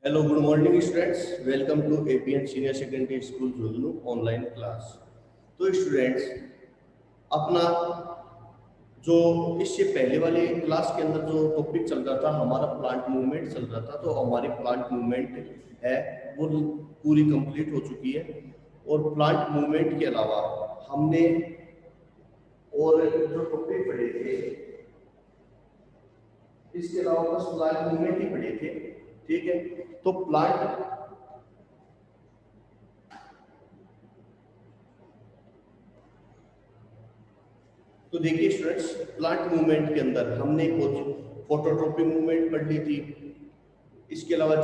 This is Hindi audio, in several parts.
Hello good morning students, welcome to APN senior secondary school Jhunjhunu online class. तो स्टूडेंट्स, अपना जो इससे पहले वाले क्लास के अंदर जो टॉपिक चल रहा था हमारा प्लांट मूवमेंट चल रहा था, तो हमारी प्लांट मूवमेंट है वो पूरी कंप्लीट हो चुकी है। और प्लांट मूवमेंट के अलावा हमने और जो टॉपिक पढ़े थे, इसके अलावा बस प्लांट मूवमेंट ही पढ़े थे। ठीक है, तो प्लांट तो देखिए स्टूडेंट्स, प्लांट मूवमेंट के अंदर हमने कुछ फोटोट्रोपिक मूवमेंट पढ़ ली थी। इसके अलावा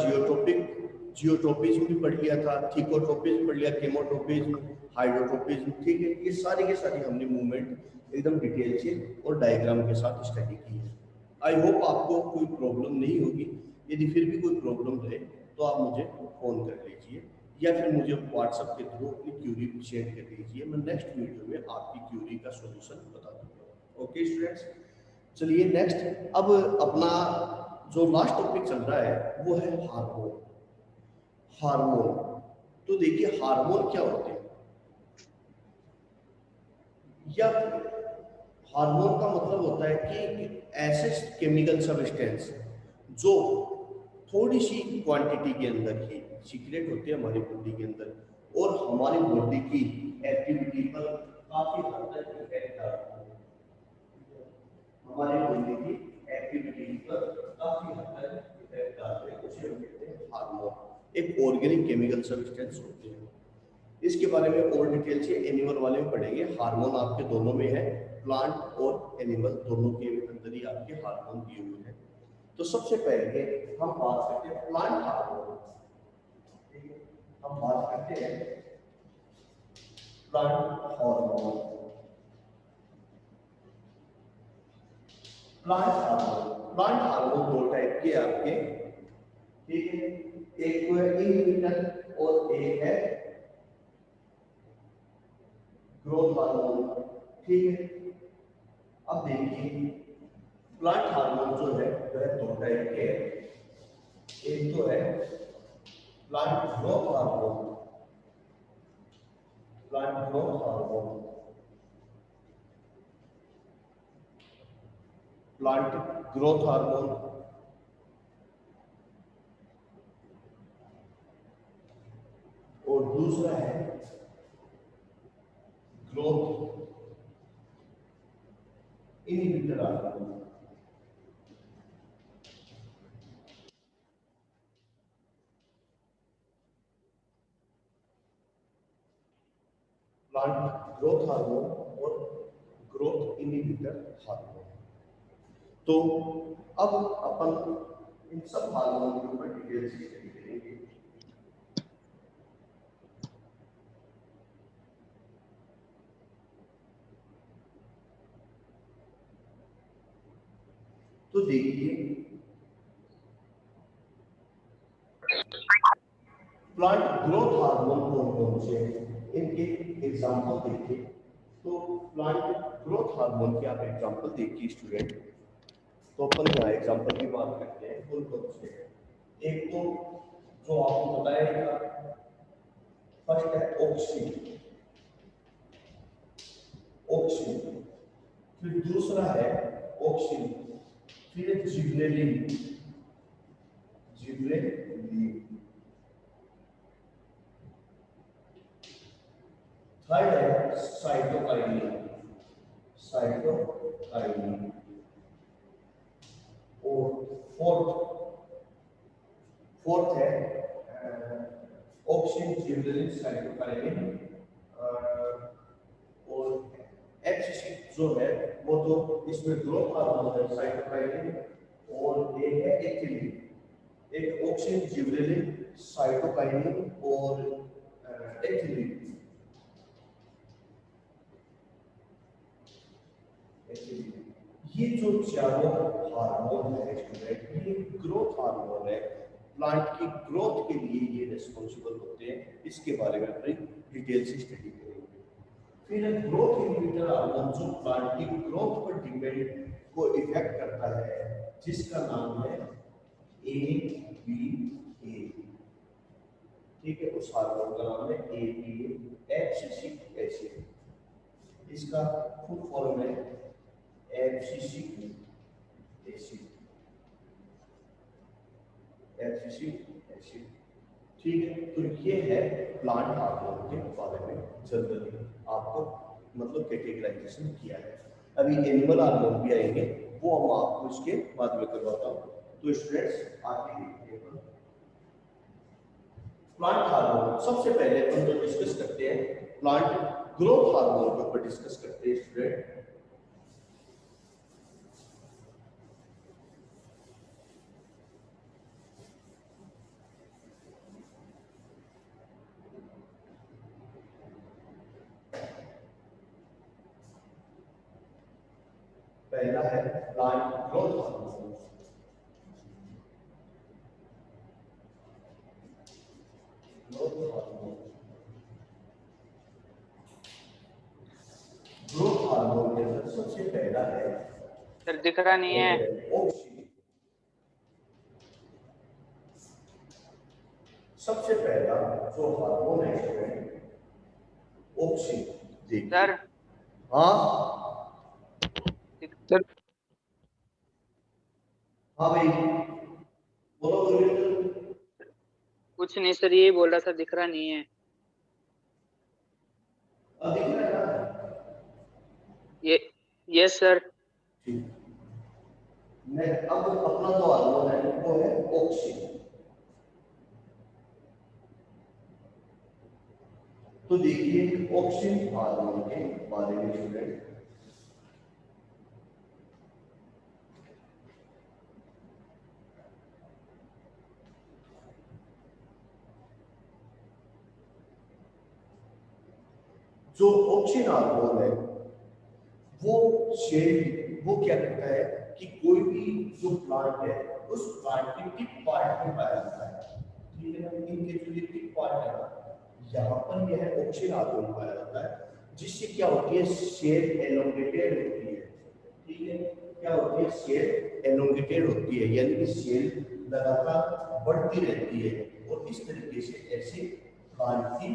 जियोट्रोपिज्म भी पढ़ लिया था, थिकोट्रोपिज्म पढ़ लिया, केमोट्रोपिज्म, हाइड्रोट्रोपिज्म। ठीक है, ये सारी के सारी हमने मूवमेंट एकदम डिटेल से और डायग्राम के साथ स्टडी की है। आई होप आपको कोई प्रॉब्लम नहीं होगी। यदि फिर भी कोई प्रॉब्लम रहे तो आप मुझे फ़ोन कर लीजिए या फिर मुझे व्हाट्सएप के थ्रू अपनी क्यूरी शेयर कर दीजिए। मैं नेक्स्ट वीडियो में आपकी क्यूरी का सॉल्यूशन बता दूंगा। ओके स्टूडेंट्स, चलिए नेक्स्ट, अब अपना जो लास्ट टॉपिक चल रहा है वो है हार्मोन। हार्मोन, तो देखिए हार्मोन क्या होते हैं, या हार्मोन का मतलब होता है कि ऐसे केमिकल सब्सटेंस जो थोड़ी सी क्वांटिटी के अंदर ही सीक्रेट होते हैं हमारी बॉडी के अंदर और हमारी बॉडी की एक्टिविटी पर काफी हद तक इफेक्ट डालते हैं। हमारी बॉडी की एक्टिविटी पर काफी हद तक इफेक्ट डालते हैं, उसे हम कहते हैं हार्मोन। एक ऑर्गेनिक केमिकल सब्सटेंस होते हैं। इसके बारे में और डिटेल से एनिमल वाले में पढ़ेंगे। हार्मोन आपके दोनों में है, प्लांट और एनिमल दोनों के अंदर ही आपके हार्मोन दिए हुए हैं। तो सबसे पहले हम बात करते हैं प्लांट हार्मोन। ठीक है, हम बात करते हैं प्लांट हार्मोन। प्लांट हार्मोन दो टाइप के आपके, ठीक है, एक तो है इनहिबिटर और एक है ग्रोथ हार्मोन। ठीक है, अब देखिए प्लांट हार्मोन जो है वह दो टाइप के हैं। एक तो है plant growth hormone, plant growth hormone, plant growth hormone. और दूसरा है growth inhibitor hormone. Plant growth hormone और ग्रोथ इनहिबिटर हार्मोन। तो अब अपन इन सब हार्मोन के ऊपर डिटेल से स्टडी करेंगे। तो देखिए प्लांट ग्रोथ हार्मोन कौन से हैं, इनके एग्जाम्पल देखिए। तो प्लांट ग्रोथ हार्मोन के आप एग्जाम्पल देखिए स्टूडेंट। तो अपन यहाँ एग्जाम्पल की बात करते हैं कौन कौन से हैं। एक तो जो आपको बताया, फर्स्ट है ऑक्सीन, ऑक्सीन। फिर दूसरा है ऑक्सीन, फिर जिबरेलिन, जिबरेलिन। थर्ड है साइटोकाइनिन, साइटोकाइनिन। और फोर्थ फोर्थ है ऑक्सीन, जिबरेलिन, साइटोकाइनिन। और एक्स जो है वो तो इसमें ग्रोथ हार्मोन है, साइटोकाइनिन। और एक है एथिलीन। एक ऑक्सीन, जिबरेलिन, साइटोकाइनिन और एथिलीन। ये जो चारों हार्मोन है स्टूडेंट, ये ग्रोथ हार्मोन है। प्लांट की ग्रोथ के लिए ये रिस्पॉन्सिबल होते हैं। इसके बारे में अपनी डिटेल से स्टडी करेंगे। फिर ग्रोथ इनहिबिटर हार्मोन जो प्लांट की ग्रोथ पर डिपेंड को इफेक्ट करता है, जिसका नाम है ABO। ए, ठीक है, उस हार्मोन का नाम है APA एब्सिसिक एसिड। इसका फुल फॉर्म है एब्सिसिक एसिड, एब्सिसिक एसिड, ठीक है। तो ये है प्लांट हार्मोन के बारे में जनरली आपको मतलब कैटेगराइजेशन किया है। अभी एनिमल हार्मोन भी आएंगे, वो हम आपको इसके बाद में करवाता हूँ। तो स्टूडेंट्स आगे देखिए, प्लांट हार्मोन सबसे पहले हम जो डिस्कस करते हैं प्लांट ग्रोथ हार्मोन के ऊपर डिस्कस करते हैं स्टूडेंट। पहला है plant growth hormone. Growth hormone, growth hormone के अंदर सबसे पहला है सर दिख रहा नहीं है। ऑक्सीन। सबसे पहला जो हार्मोन है स्टूडेंट ऑक्सीन। देखिए सर हाँ सर हाँ भाई बोलो गुरविंदर। कुछ नहीं सर, यही बोल रहा था, दिख रहा नहीं है। अब दिख रहा है ना? ये यस सर। ठीक, मैं अब अपना जो हार्मोन है वो है ऑक्सीन। तो देखिए ऑक्सीन हार्मोन के बारे में स्टूडेंट, जो ऑक्सीन हार्मोन है वो शेल वो क्या करता है कि कोई भी जो प्लांट है उस प्लांट के टिप पार्ट में पाया जाता है, ठीक है ना। इनके जो ये टिप पार्ट है ना, यहाँ पर यह ऑक्सीन हार्मोन पाया जाता है, जिससे क्या होती है शेल एलोंगेटेड होती है, ठीक है। क्या होती है शेल एलोंगेटेड होती है, यानी कि शेल लगातार बढ़ती रहती है और इस तरीके से ऐसे प्लांट की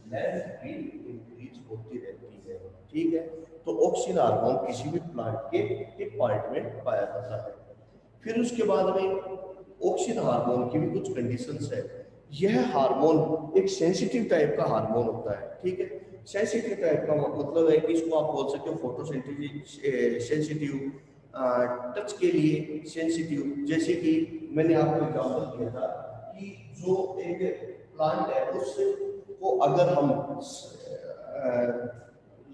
लेंथ भी इंक्रीज होती रहती है, ठीक है। तो ऑक्सीन हार्मोन किसी भी प्लांट के टिप पार्ट में पाया जाता है। फिर उसके बाद में ऑक्सीन हार्मोन की भी कुछ कंडीशंस है। यह हार्मोन एक सेंसिटिव टाइप का हार्मोन होता है, ठीक है। सेंसिटिव टाइप का मतलब है कि इसको आप बोल सकते हो फोटोसिंथेसिस सेंसिटिव, टच के लिए सेंसिटिव। जैसे कि मैंने आपको एग्जांपल दिया था कि जो एक प्लांट है उससे को अगर हम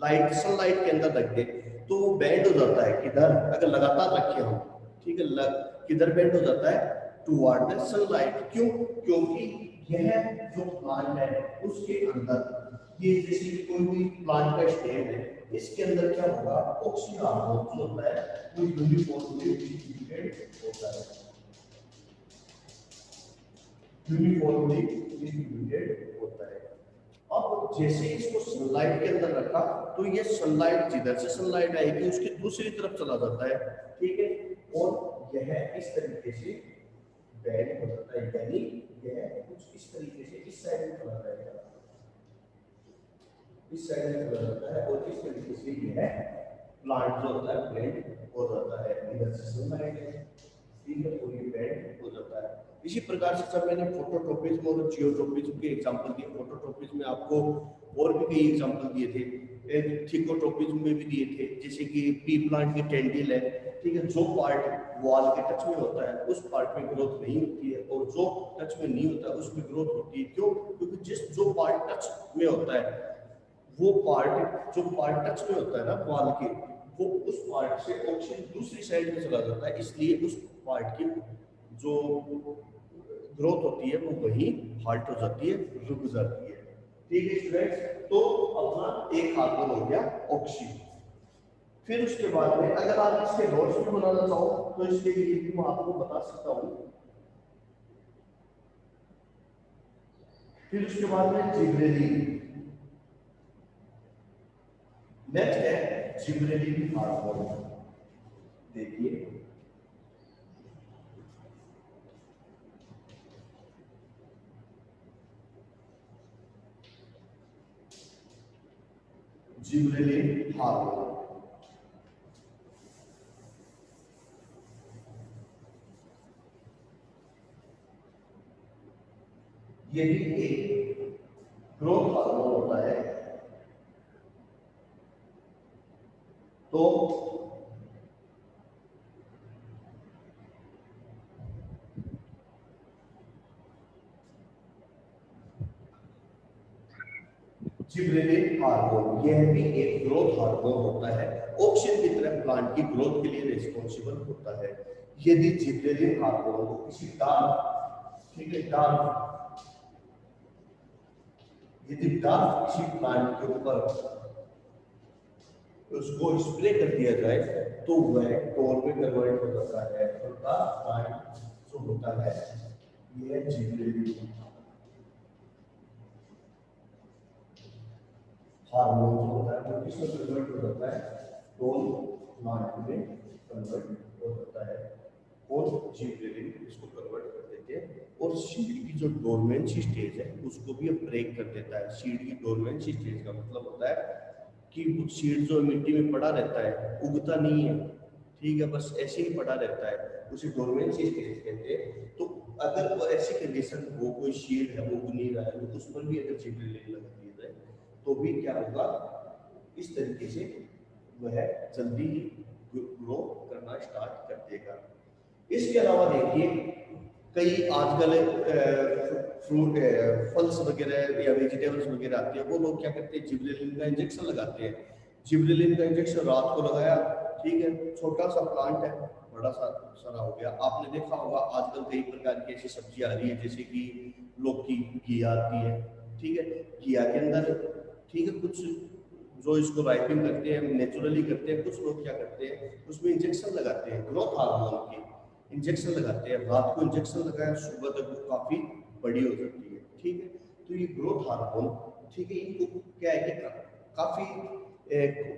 लाइट सनलाइट के अंदर रख दे तो वो बेंड हो जाता है, किधर अगर लगातार रखे हम, ठीक है, किधर बेंड हो जाता है टुवर्ड द सनलाइट। क्यों? क्योंकि यह जो प्लांट है उसके अंदर ये जैसे कि कोई भी प्लांट का स्टेम है, इसके अंदर क्या होगा ऑक्सीजन हार्मोन जो होता है वो यूनिफॉर्मली डिस्ट्रीब्यूटेड होता है, यूनिफॉर्मली डिस्ट्रीब्यूटेड होता है। अब जैसे इसको सनलाइट के अंदर रखा तो ये सनलाइट जिधर से सनलाइट आएगी उसकी दूसरी तरफ चला जाता है, ठीक है। और यह इस तरीके से बेंड हो जाता है, यानी यह कुछ इस तरीके से इस साइड में चला जाएगा, इस साइड में चला जाता है और इस तरीके से यह प्लांट जो होता है बेंड हो जाता है, इधर से सनलाइट है, ठीक है, और ये बेंड हो जाता है। इसी प्रकार से जब मैंने फोटोट्रोपिज्म और जियोट्रोपिज्म के एग्जांपल दिए, फोटोट्रोपिज्म में आपको और भी कई एग्जांपल दिए थे, थिकोट्रोपिज्म में भी दिए थे, जैसे कि पी प्लांट की टेंडिल है, ठीक है, जो पार्ट वॉल के टच में होता है उस पार्ट में ग्रोथ नहीं होती है और जो टच में नहीं होता है उसमें ग्रोथ होती है। क्यों? क्योंकि जो पार्ट टच में होता है वो पार्ट जो पार्ट टच में होता है ना वॉल के, वो उस पार्ट से ऑक्सीजन दूसरी साइड में चला जाता है, इसलिए उस पार्ट की जो ग्रोथ होती है वो वहीं हाल्ट हो जाती है, रुक जाती है, ठीक है स्टूडेंट्स। तो अपना एक हार्मोन हो गया ऑक्सीजन। फिर उसके बाद में अगर आप इसके नोट्स भी बनाना चाहो तो इसके लिए भी मैं आपको बता सकता हूँ। फिर उसके बाद में जिब्रेलिन, नेक्स्ट है जिब्रेलिन हार्मोन। देखिए जिबरेलिन हार्मोन। ये भी एक ग्रोथ हार्मोन होता है। तो जिबरेलिन हार्मोन यह भी एक ग्रोथ हार्मोन होता है, ऑक्सीजन की तरह प्लांट की ग्रोथ के लिए रिस्पॉन्सिबल होता है। यदि जिबरेलिन हार्मोन को किसी डार्क, ठीक है, डार्क, यदि डार्क किसी प्लांट के ऊपर उसको स्प्रे कर दिया जाए तो वह टोन में कन्वर्ट हो जाता है। तो डार्क प्लांट जो होता है यह जिबरेलिन हार्मोन जो होता है वो किसमें कन्वर्ट हो जाता है, टोन प्लांट में कन्वर्ट हो जाता है और जिबरेलिन इसको कन्वर्ट कर देते हैं और सीड की जो डोरमेंसी स्टेज है उसको भी ब्रेक कर देता है। सीड की डोरमेंसी स्टेज का मतलब होता है कि सीड जो मिट्टी में पड़ा रहता है, उगता नहीं है, ठीक है, बस ऐसे ही पड़ा रहता है, उसे डोरमेंसी स्टेज कहते हैं। तो अगर वो ऐसी कंडीशन हो, कोई सीड है वो उग नहीं रहा है, तो उस पर भी अगर जिबरेलिन लगा दिया जाए तो भी क्या होगा, इस तरीके से वह जल्दी ही ग्रो करना स्टार्ट कर देगा। इसके अलावा देखिए कई आजकल फ्रूट फल्स वगैरह या वेजिटेबल्स वगैरह आते हैं, वो लोग क्या करते हैं, जिबरेलिन का इंजेक्शन लगाते हैं। जिबरेलिन का इंजेक्शन रात को लगाया, ठीक है, छोटा सा प्लांट है, बड़ा सा सारा हो गया। आपने देखा होगा आजकल कई प्रकार की ऐसी सब्जी आ रही है जैसे कि लौकी, घिया आती है, ठीक है, घिया के अंदर, ठीक है, कुछ जो इसको राइपिंग करते हैं नेचुरली करते हैं, कुछ लोग क्या करते हैं उसमें इंजेक्शन लगाते हैं, ग्रोथ हार्मोन की इंजेक्शन लगाते हैं। रात को इंजेक्शन लगाया, सुबह तक वो काफी बड़ी हो जाती है, ठीक है। तो ये ग्रोथ हार्मोन, ठीक है, इनको क्या है कि काफी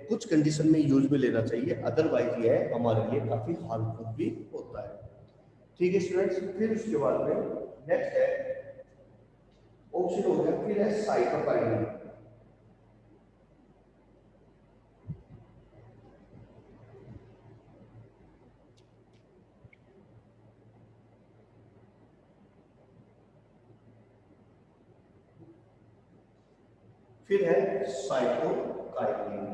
कुछ कंडीशन में यूज में लेना चाहिए, अदरवाइज ये हमारे लिए काफी हार्मफुल भी होता है, ठीक है स्टूडेंट्स। फिर उसके बाद में नेक्स्ट है ऑप्शन हो गया, फिर है साइटोकाइनिन। फिर है साइटोकाइनिन।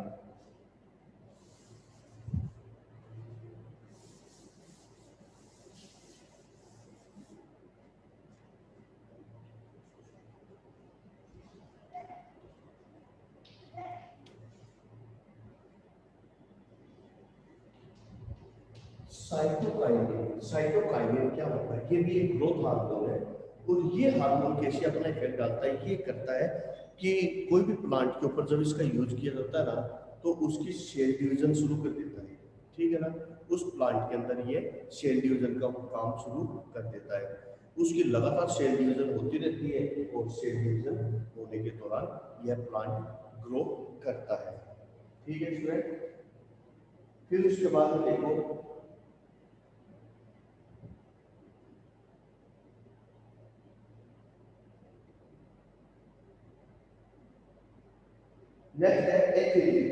साइटोकाइनिन क्या होता है, ये भी एक ग्रोथ हार्मोन है और ये हार्मोन कैसे अपना इफेक्ट डालता है, ये करता है कि कोई भी प्लांट के ऊपर जब इसका यूज किया जाता है ना तो उसकी सेल डिवीजन शुरू कर देता है, ठीक है ना, उस प्लांट के अंदर ये सेल डिवीजन का काम शुरू कर देता है। उसकी लगातार सेल डिवीजन होती रहती है और सेल डिवीजन होने के दौरान यह प्लांट ग्रो करता है, ठीक है स्टूडेंट। फिर उसके बाद देखो नेक्स्ट है एथिलीन।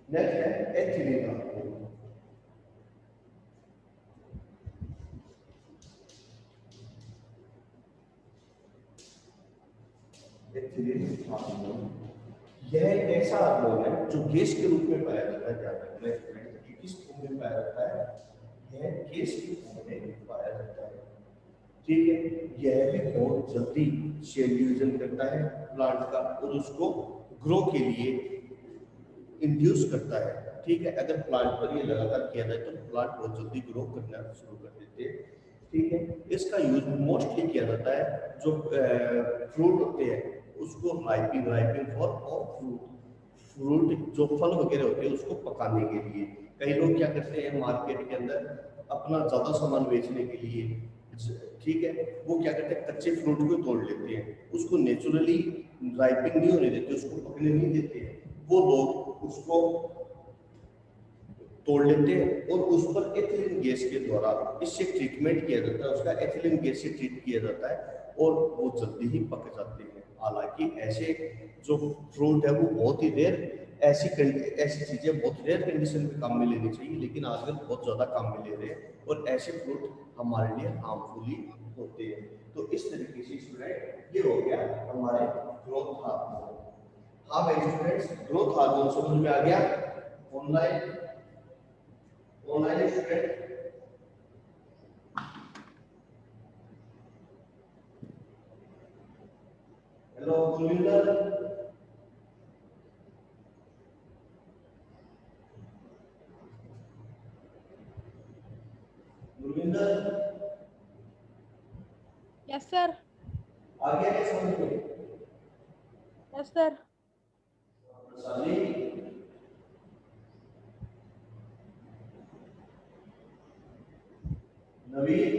नेक्स्ट है एथिलीन हार्मोन। एथिलीन हार्मोन यह एक ऐसा हार्मोन है जो गैस के रूप में पाया जाता है, ध्यान रखना स्टूडेंट, कि किस फॉर्म में पाया जाता है, यह गैस के फॉर्म में पाया जाता है, ठीक है। यह भी बहुत जल्दी सेल डिवीजन करता है प्लांट का और उसको ग्रो के लिए इंड्यूस करता है, ठीक है। अगर प्लांट पर ये लगातार किया जाए तो प्लांट बहुत जल्दी ग्रो करना शुरू कर देते हैं, ठीक है। इसका यूज मोस्टली किया जाता है जो फ्रूट होते हैं उसको राइपिंग फॉर और फ्रूट जो फल वगैरह होते हैं उसको पकाने के लिए। कई लोग क्या करते हैं मार्केट के अंदर अपना ज्यादा सामान बेचने के लिए, ठीक है, वो क्या करते हैं कच्चे फ्रूट को तोड़ लेते हैं, उसको नेचुरली राइपिंग नहीं होने देते, उसको पकने नहीं देते, वो लोग उसको तोड़ लेते हैं और उस पर एथिलीन गैस के द्वारा इससे ट्रीटमेंट किया जाता है, उसका एथिलीन गैस से ट्रीट किया जाता है और वो जल्दी ही पक जाते हैं, हालांकि ऐसे जो फ्रूट है वो बहुत ही रेयर, ऐसी चीजें बहुत रेयर कंडीशन में काम में लेनी चाहिए, लेकिन आजकल बहुत ज्यादा काम में ले रहे हैं और ऐसे फ्रूट हमारे लिए हार्मफुल ही होते हैं। तो इस तरीके से स्टूडेंट ये हो गया हमारे ग्रोथ हार्मोन। हाँ भाई स्टूडेंट्स, ग्रोथ हार्मोन समझ में आ गया? Online online student, hello Gurvinder, Gurvinder yes sir. आ गया क्या समझ में? Yes sir. साली, नवीन,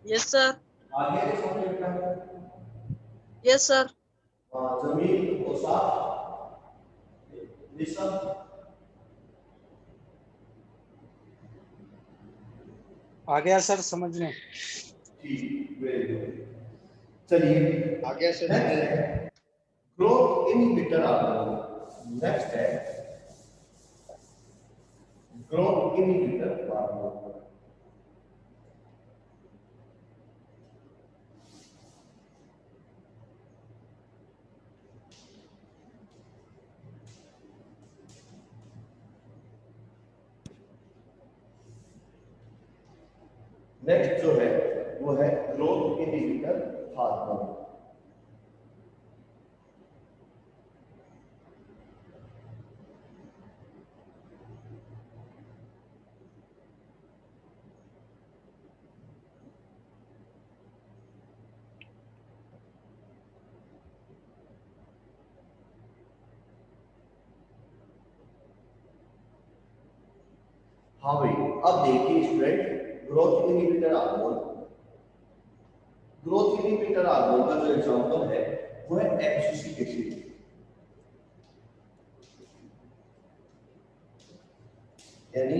यस सर। आ गया क्या समझ में बेटा? Yes sir. जमीन और साफ निशा, आ गया सर समझ में। ठीक, वेरी गुड। चलिए आ गया सर। नेक्स्ट है ग्रोथ इनहिबिटर हार्मोन। नेक्स्ट है ग्रोथ इनहिबिटर हार्मोन। नेक्स्ट जो है वो है ग्रोथ इनहिबिटर हार्मोन। हाँ भाई, अब देखिए student, growth inhibitor hormone, growth inhibitor hormone का जो एग्जांपल है वो है एब्सिसिक एसिड। यानी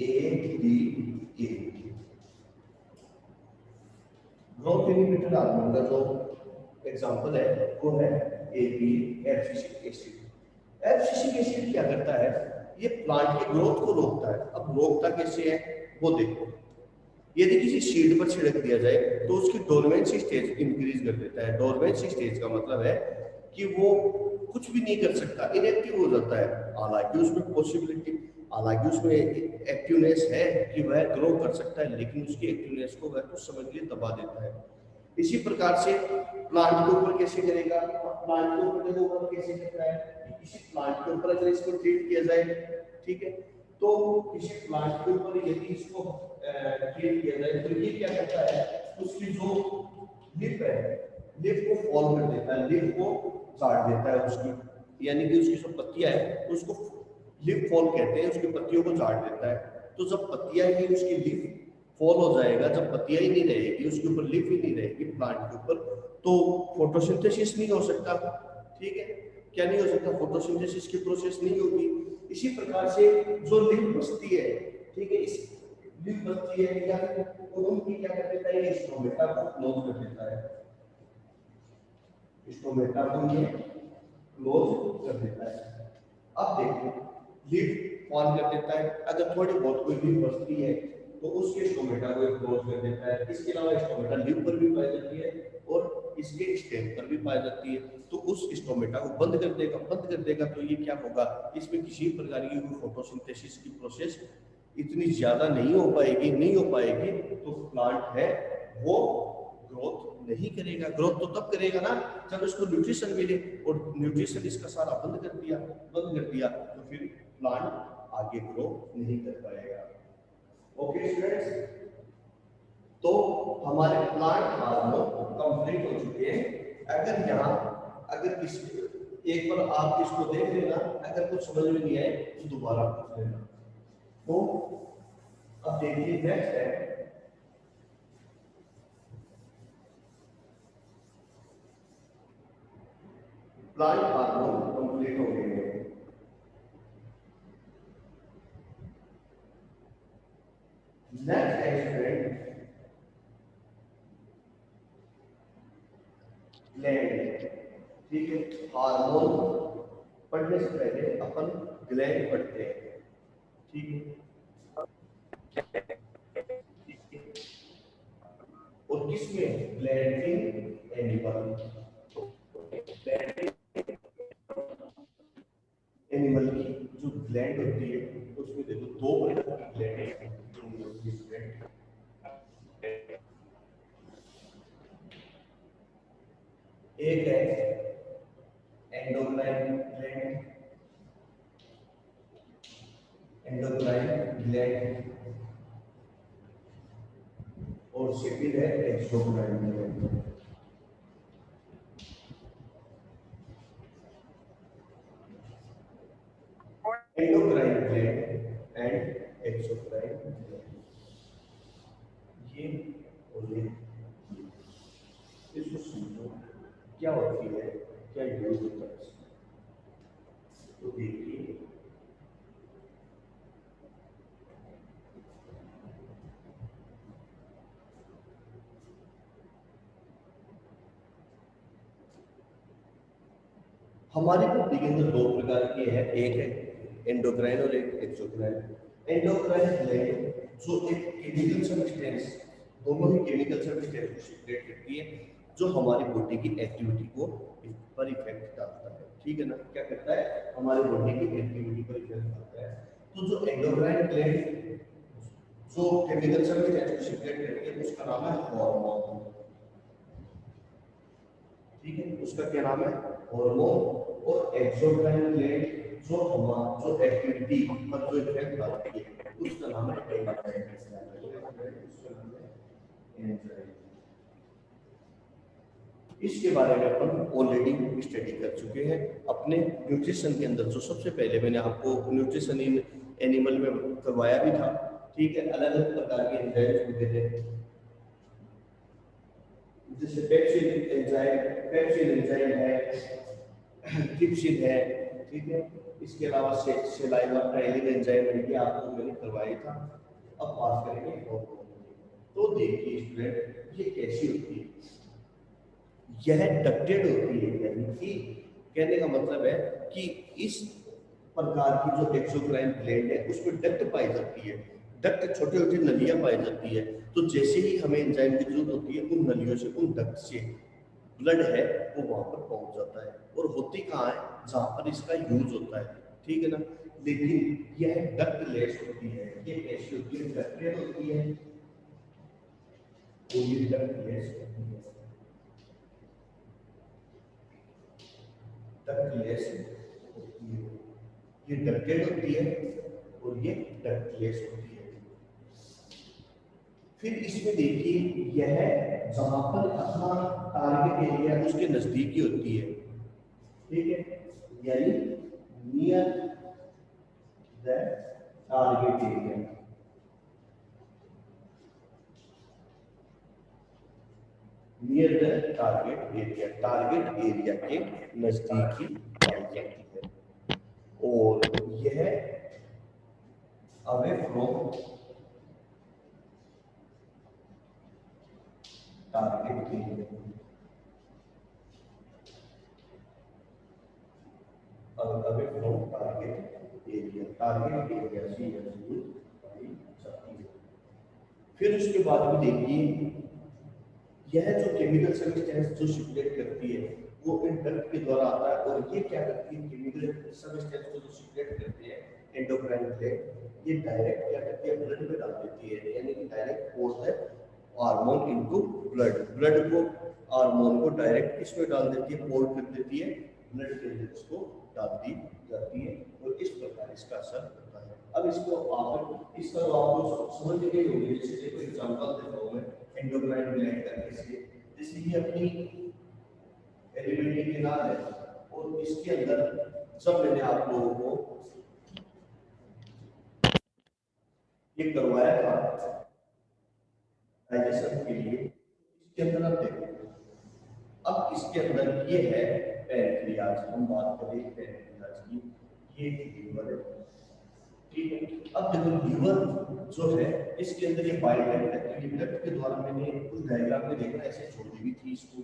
ADA। ग्रोथ इनहिबिटर हार्मोन का जो एग्जांपल है वो है एब्सिसिक एसिड। एब्सिसिक एसिड क्या करता है? ये प्लांट के ग्रोथ को रोकता है। अब रोकता कैसे है वो देखो। यदि किसी सीड पर छिड़क दिया जाए तो उसकी डोरमेंसी स्टेज इंक्रीज कर देता है। डोरमेंसी स्टेज का मतलब है कि वो कुछ भी नहीं कर सकता, इनएक्टिव हो जाता है। हालांकि उसमें एक्टिवनेस है कि वह ग्रो कर सकता है, लेकिन उसकी एक्टिवनेस को वह कुछ समय के लिए दबा देता है। इसी प्रकार से प्लांट के ऊपर कैसे करेगा? प्लांट के ऊपर देखो वर्क कैसे करता है। किसी प्लांट के ऊपर अगर इसको ट्रीट किया जाए, ठीक है, तो किसी प्लांट के ऊपर यदि इसको ट्रीट किया जाए तो ये क्या करता है? उसकी जो लिप है, लिप को फॉल कर देता है, लिप को काट देता है उसकी, यानी कि उसकी जो पत्तियां है उसको लिप फॉल कहते हैं, उसकी पत्तियों को झाड़ देता है। तो जब पत्तियां ही उसकी लिप फॉल हो जाएगा, जब पत्तियां ही नहीं रहेगी, उसके ऊपर लिप ही नहीं रहेगी प्लांट के ऊपर, तो फोटोसिंथेसिस नहीं हो सकता। ठीक है, क्या नहीं हो सकता? फोटोसिंथेसिस की प्रोसेस नहीं होगी। इसी प्रकार से जो लिप बचती है, ठीक है, इस लिप बचती है या फिर उनकी क्या कर देता है? स्टोमेटा को क्लोज कर देता है। स्टोमेटा को ये क्लोज कर देता है। अब देखो, लिप फॉर्म कर देता है। अगर थोड़ी बहुत कोई लिप बचती है तो उसके स्टोमेटा को क्लोज कर देता है। इसके अलावा स्टोमेटा लिप पर भी पाई जाती है और इसके स्टेम पर भी पाई जाती है, तो उस स्टोमेटा को बंद कर देगा। बंद कर देगा तो ये क्या होगा? इसमें किसी प्रकार की फोटोसिंथेसिस की प्रोसेस इतनी ज्यादा नहीं हो पाएगी, तो प्लांट है वो ग्रोथ नहीं करेगा। ग्रोथ तो तब करेगा ना जब इसको न्यूट्रिशन मिले, और न्यूट्रिशन इसका सारा बंद कर दिया तो फिर प्लांट आगे ग्रो नहीं कर पाएगा। ओके स्टूडेंट्स, तो हमारे प्लांट हार्मोन कंप्लीट हो चुके हैं। अगर एक बार आप इसको देख लेना, अगर कुछ समझ में नहीं आए तो दोबारा पूछ लेना। तो अब देखिए नेक्स्ट है प्लांट हार्मोन कंप्लीट हो गए हैं। नेक्स्ट है स्टूडेंट ठीक है, हार्मोन पढ़ने से पहले अपन ग्लैंड पढ़ते हैं, ठीक है। और किसमें? ग्लैंड इन एनिमल, एनिमल की जो ग्लैंड होती है उसमें देखो दो प्रकार की ग्लैंड है। एक है एंडोक्राइन ग्लैंड, एंडोक्राइन ग्लैंड, और सेकंड है exocrine gland. Endocrine gland and exocrine gland, ये और ये इसको समझो क्या होती है, क्या यूज होता है। तो देखिए हमारी बॉडी के अंदर दो प्रकार के हैं, एक है एंडोक्राइन और एक एक्सोक्राइन। एंडोक्राइन ग्लैंड जो एक केमिकल सब्सटेंस, दोनों ही केमिकल सब्सटेंस को सीक्रेट करती है, जो हमारी बॉडी की एक्टिविटी को पर इफेक्ट डालता है, ठीक है ना। क्या करता है? हमारी बॉडी की एक्टिविटी पर इफेक्ट डालता है। तो जो एंडोक्राइन ग्लैंड जो केमिकल सब्सटेंस को सीक्रेट करती है उसका नाम है हार्मोन, ठीक है, उसका क्या नाम है? हार्मोन। और एक्सोक्राइन ग्लैंड जो एक्टिविटी पर जो इफेक्ट डालती है उसका नाम है एंजाइम। इसके बारे में अपन ऑलरेडी स्टडी कर चुके हैं अपने न्यूट्रिशन के अंदर। जो सबसे पहले मैंने आपको न्यूट्रिशन इन एनिमल में करवाया भी था, ठीक है। अलग अलग प्रकार के एंजाइम्स होते थे, जैसे पेप्सिन एंजाइम है, ट्रिप्सिन है, ठीक है। इसके अलावा सेलाइवा ट्राइलिन एंजाइम है, ये आपको मैंने करवाया था। अब बात करेंगे हार्मोन। तो देखिए स्टूडेंट, ये कैसी होती है? यह डक्टेड होती है, यानी कि कहने का मतलब है कि इस प्रकार की जो एक्सोक्राइन ग्लैंड है उसमें डक्ट पाई जाती है। डक्ट छोटी छोटी नलियां पाई जाती है। तो जैसे ही हमें एंजाइम की जरूरत होती है, उन नलियों से, उन डक्ट से ब्लड है वो वहां पर पहुंच जाता है। और होती कहाँ है? जहां पर इसका यूज होता है, ठीक है ना। लेकिन यह डक्ट लेस होती है। ये कैसी होती है? डक्टेड होती है, तो ये डक्ट लेस होती है, डक्ट लेस होती है। ये डक्टेड होती है और ये डक्ट लेस होती है। फिर इसमें देखिए, यह जहां पर अपना टारगेट एरिया उसके नजदीकी होती है, ठीक है, यानी near the target area, near the target area के नजदीकी पाई जाती है। और यह away from target area, away from target area से यूज पाई जाती है। फिर उसके बाद में देखिए, यह जो केमिकल सब्सटेंस जो सीक्रेट करती है वो इन डक्ट के द्वारा आता है। और ये क्या करती है? केमिकल सब्सटेंस को जो सीक्रेट करते हैं एंडोक्राइन ग्लैंड, ये डायरेक्ट क्या करती है? ब्लड में डाल देती है, यानी कि डायरेक्ट पोर्स है हार्मोन इनटू ब्लड। ब्लड को, हार्मोन को डायरेक्ट किसमें डाल देती है? पोर कर देती है, ब्लड के अंदर इसको डाल दी जाती है। और इस प्रकार इसका असर होता है। अब इसको आप इसका तो आपको समझ गए होंगे। जैसे देखो एग्जांपल देता हूं मैं एंडोक्राइन ग्लैंड का। जैसे ये अपनी एलिमेंट्री केनाल है और इसके अंदर सब मैंने आप लोगों को ये करवाया था डाइजेशन के लिए। इसके अंदर आप देखो, अब इसके अंदर ये है पैनक्रियाज। हम बात करें पैनक्रियाज की, ये लीवर है, ठीक है। अब देखो लीवर जो है इसके अंदर ये बाइल डक्ट है। ये डक्ट के द्वारा मैंने उस डायग्राम में देखा, ऐसे छोड़ी हुई थी इसको,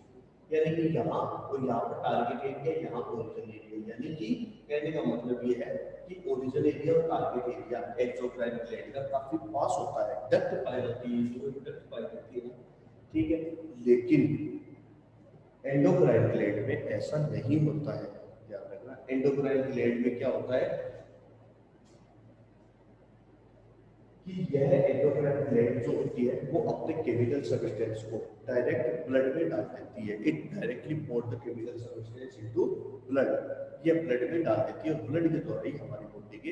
यानी कि यहाँ और यहाँ पर टारगेट एरिया, यहाँ ओरिजिन एरिया, यानी कि कहने का मतलब ये है कि ओरिजिन एरिया और टारगेट एरिया एक्सोक्राइन ग्लैंड का काफी पास होता है, डक्ट पाई जाती है, जो डक्ट पाई जाती है, ठीक है। लेकिन एंडोक्राइन ग्लैंड में ऐसा नहीं होता है, ध्यान रखना। एंडोक्राइन ग्लैंड में क्या होता है कि यह एंडोक्राइन ग्लैंड जो होती है वो अपने केमिकल सब्सटेंस को डायरेक्ट ब्लड में डाल देती है। It directly port the chemical substance into blood, ये ब्लड में डाल देती है और ब्लड के द्वारा ही हमारी बॉडी के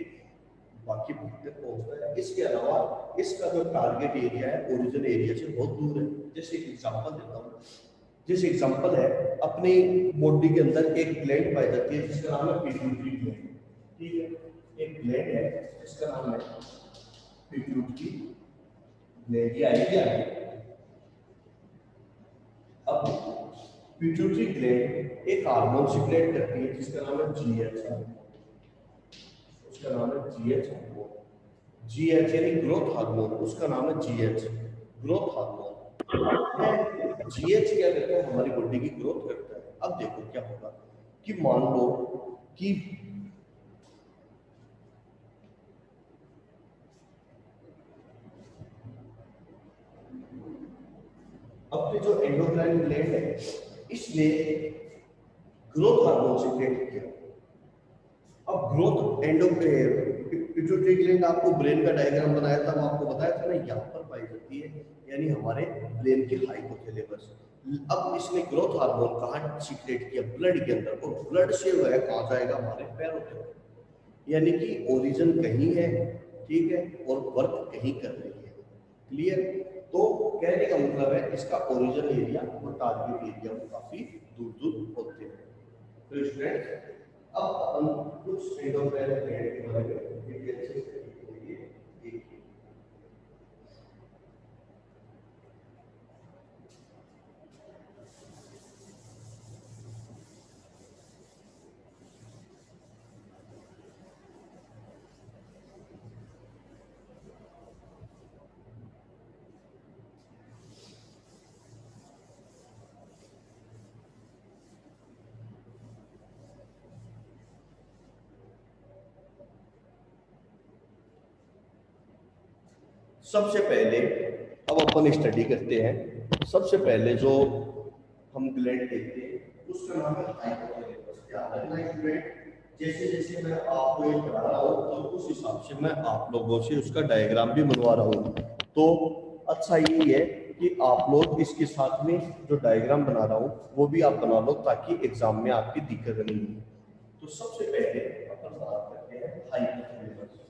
बाकी भाग तक पहुंचता है। इसके अलावा इसका जो टारगेट एरिया है ओरिजिन एरिया से बहुत दूर है। जैसे एग्जांपल देता हूँ, जैसे एग्जांपल है अपनी बॉडी के अंदर एक ग्लैंड पाई जाती है जिसका नाम है पिट्यूटरी ग्लैंड, ठीक है। एक ग्लैंड है जिसका नाम है पिट्यूटरी ग्लैंड, ये आइडिया है। अब पिट्यूटरी ग्लैंड एक हार्मोन सिक्रेट करती है जिसका नाम है जीएच, उसका नाम है जीएच हार्मोन। जीएच यानी ग्रोथ हार्मोन, उसका नाम है जीएच, ग्रोथ हार्मोन। जीएच क्या करता है, हमारी बॉडी की ग्रोथ करता है। अब देखो क्या होगा कि मान लो कि अपने जो एंडोक्राइन ग्लैंड है इसने ग्रोथ हार्मोन सिक्रेट किया। अब ग्रोथ पिट्यूटरी ग्लैंड आपको ब्रेन का डायग्राम बनाया था, वो आपको बताया था ना, यहाँ पर पाई जाती है, यानी हमारे ब्रेन के हाइपोथैलेमस। अब इसने ग्रोथ हार्मोन कहाँ सिक्रेट किया, ब्लड के अंदर, और ब्लड से वह कहाँ जाएगा, हमारे पैरों तक। यानी कि ओरिजिन कहीं है, ठीक है, और वर्क कहीं कर रही है। क्लियर? तो कहने का मतलब है इसका ओरिजिन एरिया और टारगेट एरिया काफी दूर दूर होते हैं। तो स्टूडेंट्स अब अपन कुछ एंडोक्राइन ग्लैंड के बारे में डिटेल से देखिए। सबसे पहले अब अपन स्टडी करते हैं। सबसे पहले जो हम ग्लैंड देखते हैं उसका नाम है हाइपोथैलेमस। याद रखना स्टूडेंट, जैसे जैसे मैं आपको ये पढ़ा रहा हूँ तो उस हिसाब से मैं आप लोगों से उसका डायग्राम भी बनवा रहा हूँ। तो अच्छा ये है कि आप लोग इसके साथ में जो डायग्राम बना रहा हूँ वो भी आप बना लो ताकि एग्जाम में आपकी दिक्कत नहीं हो। तो सबसे पहले अपन बात करते हैं हाइपोथैलेमस।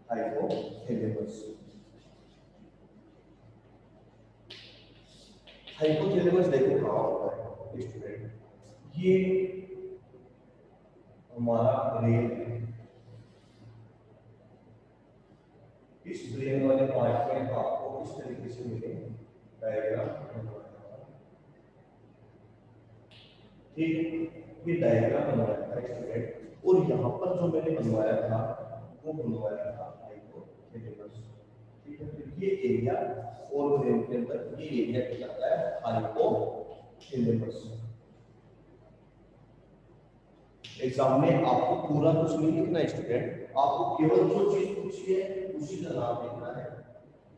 हाइपोथैलेमस, हाइपोथैलेमस देखो कहाँ होता है स्टूडेंट, ये हमारा ब्रेन है। इस ब्रेन वाले पार्ट में आपको इस तरीके से मिले डायग्राम, ठीक, ये डायग्राम बनवाया था स्टूडेंट, और यहाँ पर जो मैंने बनवाया था वो बनवाया था हाइपोथैलेमस, ठीक है। तो ये एरिया और ब्रेन के अंदर ये एरिया कहलाता है हाइपोथैलेमस। एग्जाम में आपको पूरा कुछ नहीं लिखना है स्टूडेंट, आपको केवल जो चीज पूछी है उसी का नाम लिखना है,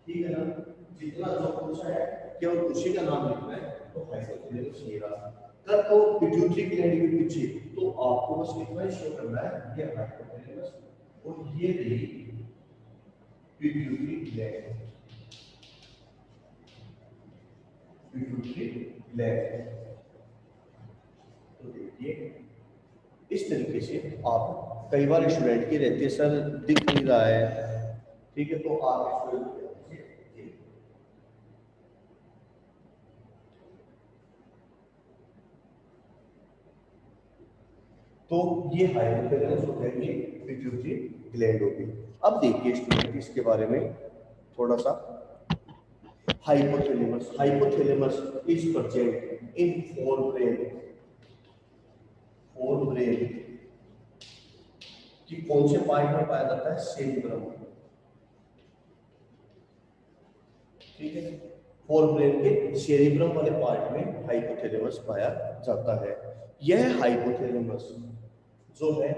ठीक है ना। जितना जो पूछा है केवल उसी का नाम लिखना है। तो हाइपोथैलेमस ये रहा। कल को पिट्यूटरी ग्लैंड भी पूछे तो आपको बस इतना ही शो करना है, ये हाइपोथैलेमस और ये रही पिट्यूटरी ग्लैंड। पिट्यूटरी ग्लैंड, तो देखिए इस तरीके से आप, कई बार स्टूडेंट की रहती है सर दिख नहीं रहा है, ठीक है, तो आप इसको तो ये हाइपोथैलेमस हो जाएगी, पिट्यूटरी ग्लैंड होगी। अब देखिए स्टूडेंट इसके बारे में थोड़ा सा। Hypothalamus, hypothalamus is present in fore brain, fore brain कि कौन से पार्ट में पाया जाता है, सेरिब्रम, ठीक है। फोरब्रेन के सेरिब्रम वाले पार्ट में हाइपोथैलेमस पाया जाता है। यह हाइपोथैलेमस जो है,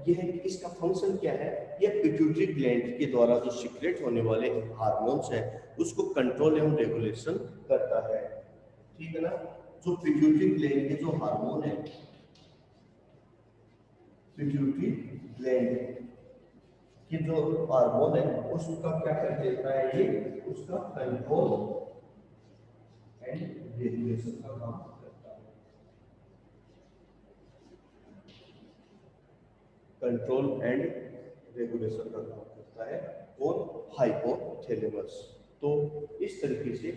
यह इसका फंक्शन क्या है, यह पिट्यूटरी ग्लैंड के द्वारा जो सीक्रेट होने वाले हार्मोन्स है उसको कंट्रोल एवं रेगुलेशन करता है। ठीक है ना। जो पिट्यूटरी ग्लैंड के जो हार्मोन है, पिट्यूटरी ग्लैंड कि जो हार्मोन है उसका क्या कर देता है, ये उसका कंट्रोल एंड रेगुलेशन का काम करता है। कंट्रोल एंड रेगुलेशन का काम करता है कौन, हाइपोथैलेमस। तो इस तरीके से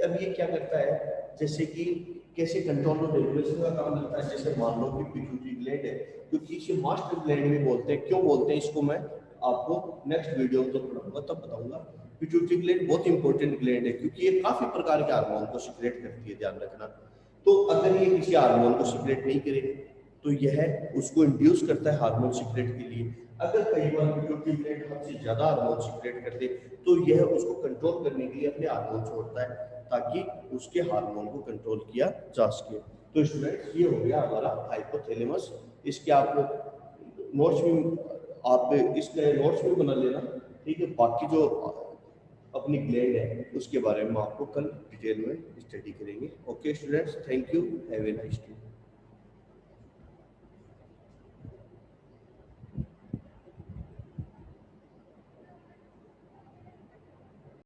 अब ये क्या करता है, जैसे कि कैसे कंट्रोल और रेगुलेशन का काम करता है। जैसे मान लो कि पिट्यूटरी ग्लैंड है, क्योंकि इसे मास्टर ग्लैंड भी बोलते हैं। क्यों बोलते हैं इसको मैं आपको नेक्स्ट वीडियो में तो पढ़ाऊंगा, तब बताऊंगा। पिट्यूटरी ग्लैंड बहुत इंपॉर्टेंट ग्लैंड है क्योंकि ये काफी प्रकार के हार्मोन को सीक्रेट करती है, ध्यान रखना। तो अगर ये किसी हार्मोन को सीक्रेट नहीं करे तो यह उसको इंड्यूस करता है हार्मोन सीक्रेट के लिए। अगर कई बार पिट्यूटरी ग्लैंड हमसे ज्यादा हार्मोन सीक्रेट कर दे तो यह उसको कंट्रोल करने के लिए अपने हार्मोन छोड़ता है ताकि उसके हार्मोन को कंट्रोल किया जा सके। तो स्टूडेंट्स, ये हो गया हमारा हाइपोथैलेमस। इसके आप नोट्स भी आप इसके नोट्स भी बना लेना, ठीक है। बाकी जो अपनी ग्लैंड है उसके बारे में आपको कल डिटेल में स्टडी करेंगे। Okay students, thank you, have a nice day.